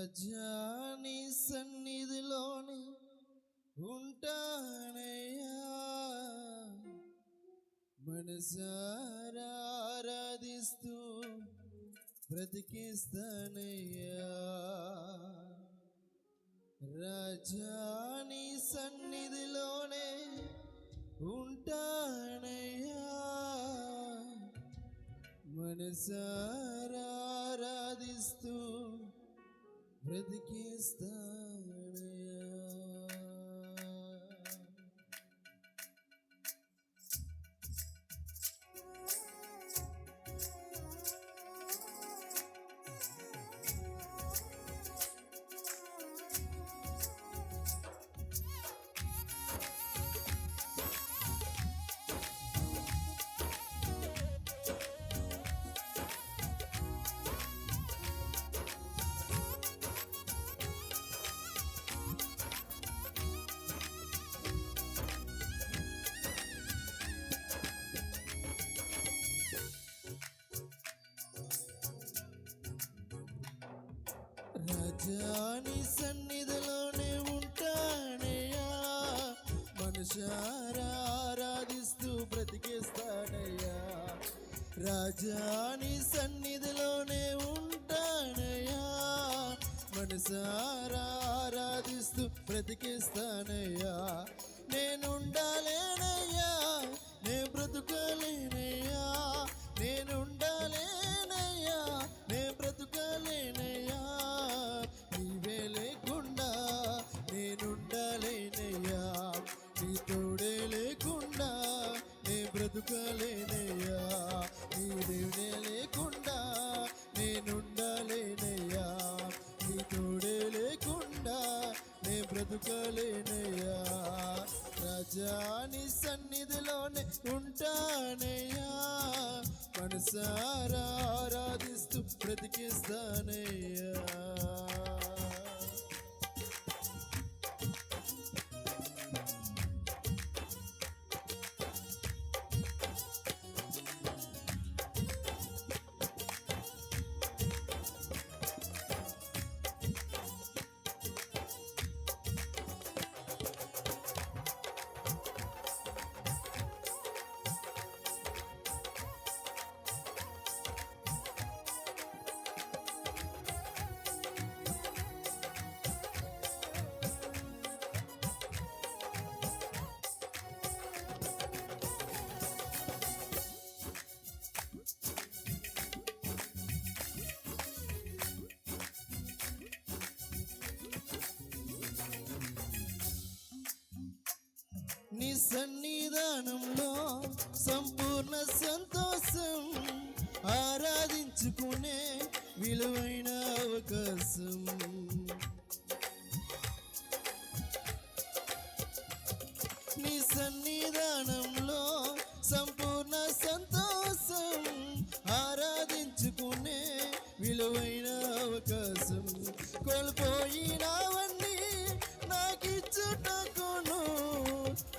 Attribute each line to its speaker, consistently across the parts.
Speaker 1: రాజా నీ సన్నిధిలోనే ఉంటానయ్యా, మనసారా ఆరాధిస్తూ బ్రతికిస్తానయ్యా. రాజా నీ సన్నిధిలోనే ఉంటానయ్యా, మనసారా ఆరాధిస్తూ బ్రతికిస్తానయ్యా. రాజా నీ సన్నిధిలోనే ఉంటానయ్యా, మనసారా ఆరాధిస్తూ బ్రతికిస్తానయ్యా. రాజా నీ సన్నిధిలోనే ఉంటానయ్యా, మనసారా ఆరాధిస్తూ బ్రతికిస్తానయ్యా. నేనుండాలేనయ్యా, నే బ్రతుకలేనయ్యా, నేనుండాలేనయ్యా, నే బ్రతుకలేనయ్యా. నీవే లేకుండా నేనుండాలేనయ్యా, నీ తోడే లేకుండా నే బ్రతుకలేనయ్యా. నీ దేవుడే లేకుండా నేనుండాలేనయ్యా, నీ తోడే లేకుండా నే బ్రతుకలేనయ్యా. రాజా నీ సన్నిధిలోనే ఉంటానయ్యా, మనసారా ఆరాధిస్తూ బ్రతికిస్తానయ్యా. నీ సన్నిధానంలో సంపూర్ణ సంతోషం, ఆరాధించుకునే విలువైన అవకాశం. నీ సన్నిధానంలో సంపూర్ణ సంతోషం, ఆరాధించుకునే విలువైన అవకాశం. కోల్పోయినవన్నీ నాకిచ్చుటకును,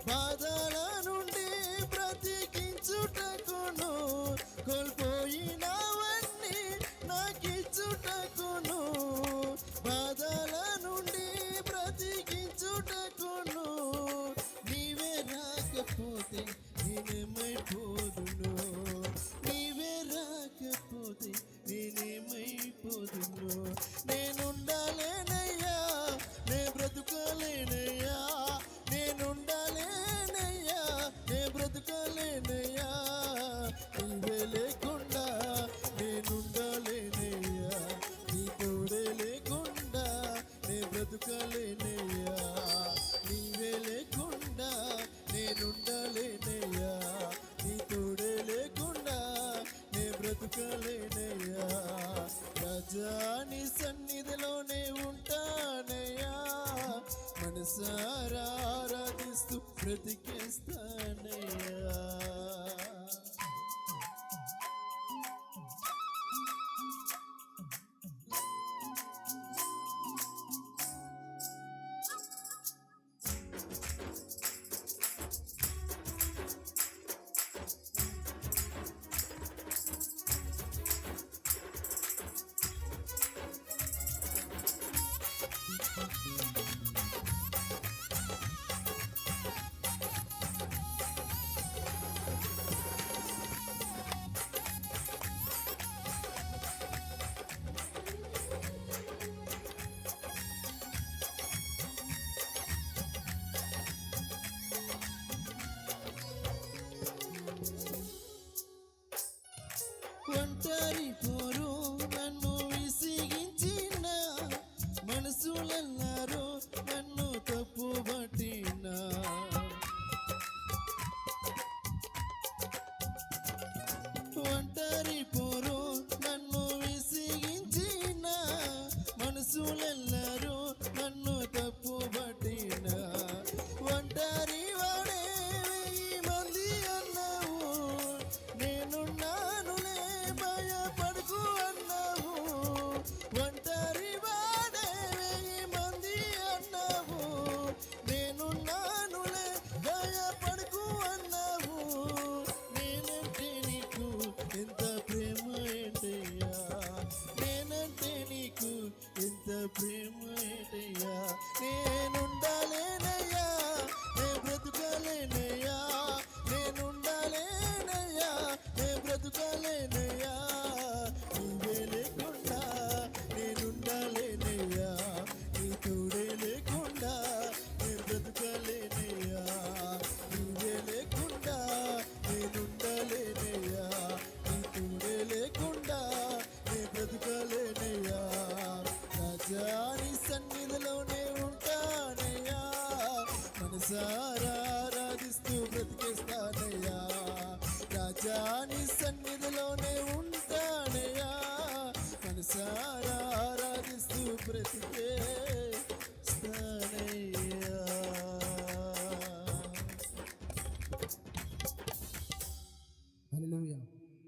Speaker 1: బాధల నుండి బ్రతికించుటకును. కోల్పోయినవన్నీ నాకిచ్చుటకును, బాధల నుండి బ్రతికించుటకును. నీవే రాకపోతే నేనేమైపోదును, నీవే రాకపోతే నేనేమైపోదును. నేనుండాలేనయ్యా, నే బ్రతుకలేనయ్యా, నేనుండాలేనయ్యా, నే బ్రతుకలేనయ్యా. నీవే లేకుండా నేనుండాలేనయ్యా, నీ తోడే లేకుండా నే బ్రతుకలేనయ్యా. నీవే లేకుండా నేనుండాలేనయ్యా, నీ తోడే లేకుండా నే బ్రతుకలేనయ్యా. రాజా నీ సన్నిధిలోనే ఉంటానయ్యా, మనసారా ఆరాధిస్తూ బ్రతికిస్తానయ్యా. ఒంటరి పోరు నన్ను విసిగించిన, మనసులన్నారు నన్ను తప్పు పట్టినా. ఒంటరి పోరు నన్ను విసిగించిన, మనసులెల్లరూ నన్ను తప్పు పట్టిన. ఒంటరి వాడే వెయ్యి మంది అన్నావు, నేనున్నానులే భయపడకు అన్నావు. ఒంటరి వాడే వెయ్యి మంది అన్నావు, నేనున్నానులే భయపడకు అన్నావు. నేనంటే నీకు ఎంత ప్రేమ ఏంటయ్యా, నేనంటే నీకు ఎంత ప్రేమ ఏంటయ్యా. నేనుండాలేనయ్యా, నే బ్రతుకలేనయ్యా, నేనుండాలేనయ్యా, నే బ్రతుకలేనయ్యా. నువ్వే లేకుండా నేనుండాలేనయ్యా, నీ తోడే లేకుండా నే బ్రతుకలేనయ్యా. నువ్వే లేకుండా నేనుండాలేనయ్యా, నీ తోడే లేకుండా నే బ్రతుకలేనయ్యా. రాజా నీ సన్నిధిలోనే ఉంటానయ్యా, మనసారా ఆరాధిస్తూ బ్రతికేస్తానయ్యా. రాజా నీ సన్నిధిలోనే ఉంటానయ్యా, మనసారా ఆరాధిస్తూ బ్రతికే